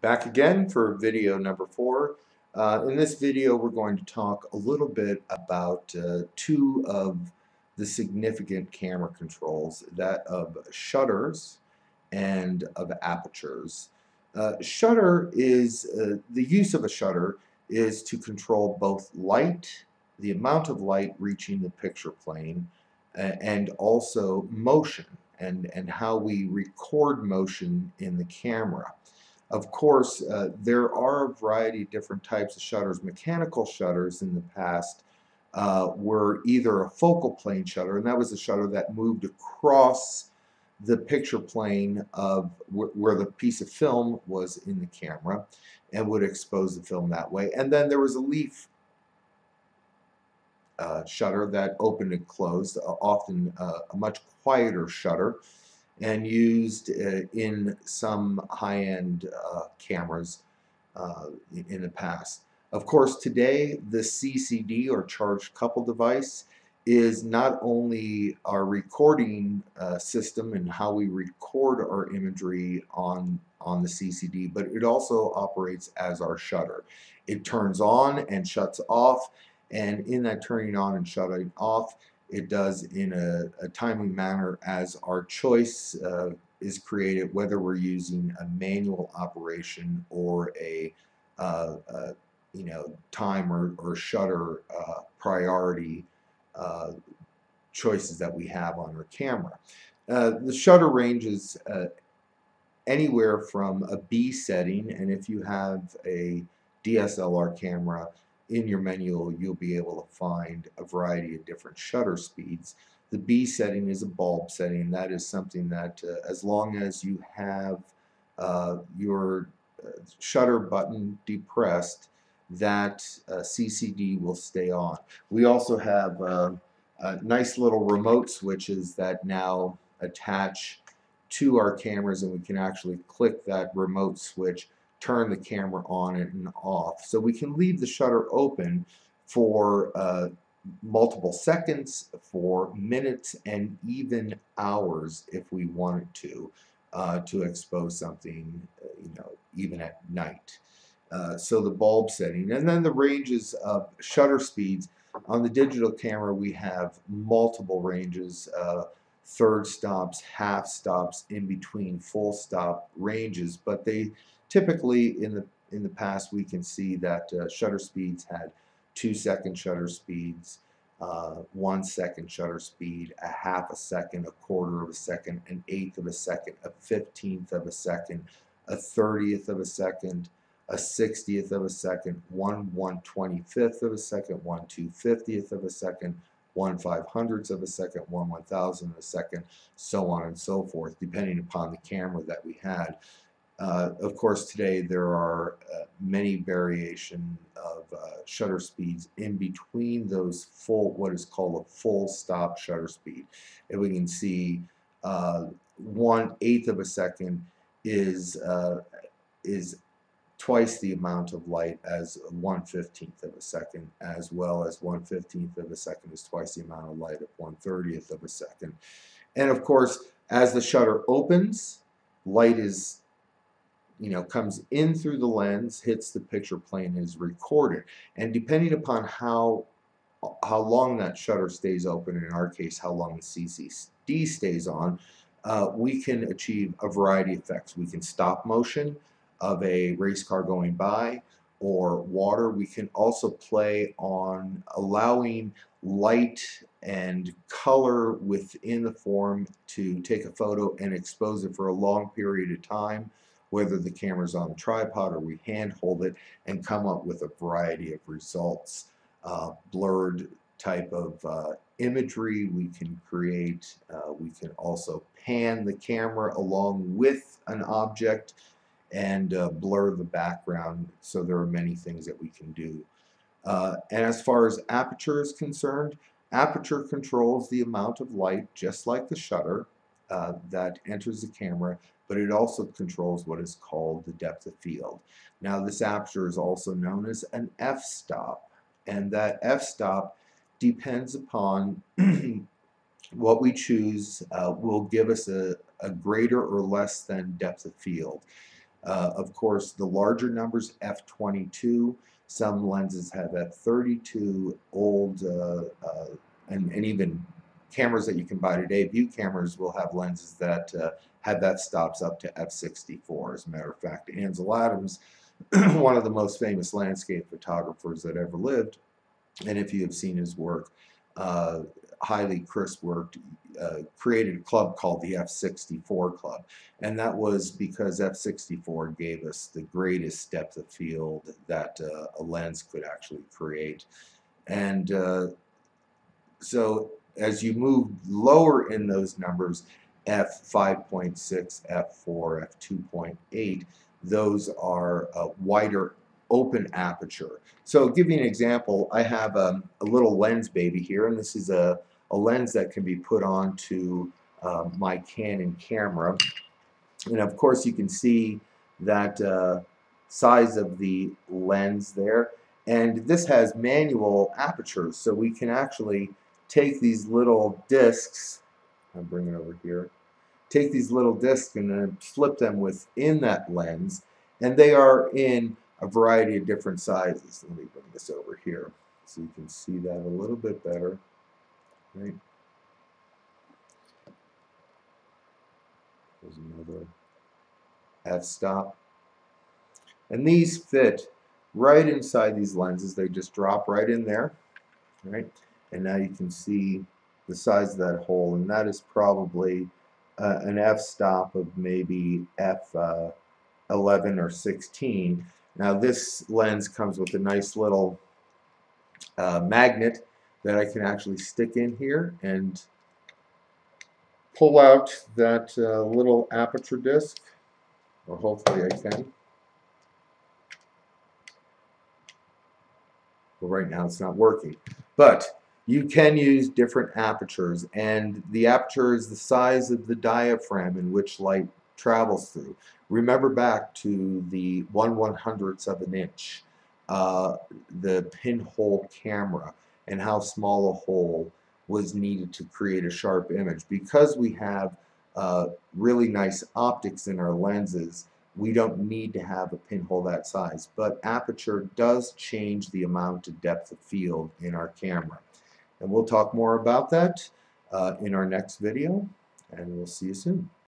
Back again for video number 4. In this video we're going to talk a little bit about two of the significant camera controls, that of shutters and of apertures. Shutter is, the use of a shutter is to control both light, the amount of light reaching the picture plane, and also motion and how we record motion in the camera. Of course, there are a variety of different types of shutters. Mechanical shutters in the past were either a focal plane shutter, and that was a shutter that moved across the picture plane of where the piece of film was in the camera and would expose the film that way. And then there was a leaf shutter that opened and closed, often a much quieter shutter, and used in some high-end cameras in the past. Of course, today the CCD, or charged coupled device, is not only our recording system and how we record our imagery on the CCD, but it also operates as our shutter. It turns on and shuts off, and in that turning on and shutting off, it does in a timely manner as our choice is created, whether we're using a manual operation or a time or shutter priority choices that we have on our camera. The shutter ranges anywhere from a B setting, and if you have a DSLR camera in your menu, you'll be able to find a variety of different shutter speeds. The B setting is a bulb setting. That is something that as long as you have your shutter button depressed, that CCD will stay on. We also have nice little remote switches that now attach to our cameras, and we can actually click that remote switch, turn the camera on and off. So we can leave the shutter open for multiple seconds, for minutes, and even hours if we wanted to expose something, even at night. So the bulb setting, and then the ranges of shutter speeds. On the digital camera, we have multiple ranges, third stops, half stops, in between, full stop ranges, but they typically in the past we can see that shutter speeds had 2-second shutter speeds, 1-second shutter speed, a half a second, a quarter of a second, an eighth of a second, a 15th of a second, a 30th of a second, a 60th of a second, 1/125th of a second, 1/250th of a second, 1/500th of a second, 1/1000th of a second, so on and so forth, depending upon the camera that we had. Of course, today there are many variation of shutter speeds in between those what is called a full stop shutter speed. And we can see 1/8 of a second is twice the amount of light as 1/15th of a second, as well as 1/15th of a second is twice the amount of light of 1/30th of a second. And of course, as the shutter opens, light comes in through the lens, hits the picture plane, and is recorded. And depending upon how long that shutter stays open, in our case how long the CCD stays on, we can achieve a variety of effects. We can stop motion of a race car going by or water. We can also play on allowing light and color within the form to take a photo and expose it for a long period of time, whether the camera's on a tripod or we hand hold it, and come up with a variety of results. Blurred type of imagery we can create. We can also pan the camera along with an object and blur the background. So there are many things that we can do. And as far as aperture is concerned, aperture controls the amount of light, just like the shutter, that enters the camera, but it also controls what is called the depth of field. Now, this aperture is also known as an f-stop, and that f-stop depends upon what we choose will give us a greater or less than depth of field. Of course, the larger numbers, f22, some lenses have f32, old, and even cameras that you can buy today, view cameras will have lenses that have f-stops up to f64. As a matter of fact, Ansel Adams, one of the most famous landscape photographers that ever lived, and if you have seen his work, highly crisp work, created a club called the F64 Club. And that was because F64 gave us the greatest depth of field that a lens could actually create. And so as you move lower in those numbers, f5.6, f4, f2.8, those are wider open aperture. So I'll give you an example. I have a little lens baby here, and this is a lens that can be put onto my Canon camera. And of course you can see that size of the lens there. And this has manual apertures, so we can actually take these little discs, I'll bring it over here, take these little discs and then flip them within that lens, and they are in a variety of different sizes. Let me bring this over here so you can see that a little bit better. Right? There's another f-stop. And these fit right inside these lenses. They just drop right in there. Right? And now you can see the size of that hole, and that is probably an f-stop of maybe f11 or 16. Now this lens comes with a nice little magnet that I can actually stick in here and pull out that little aperture disc, or hopefully I can. Well, right now it's not working, but you can use different apertures, and the aperture is the size of the diaphragm in which light travels through. Remember back to the 1/100th of an inch, the pinhole camera, and how small a hole was needed to create a sharp image. Because we have really nice optics in our lenses, we don't need to have a pinhole that size, but aperture does change the amount of depth of field in our camera. And we'll talk more about that in our next video, and we'll see you soon.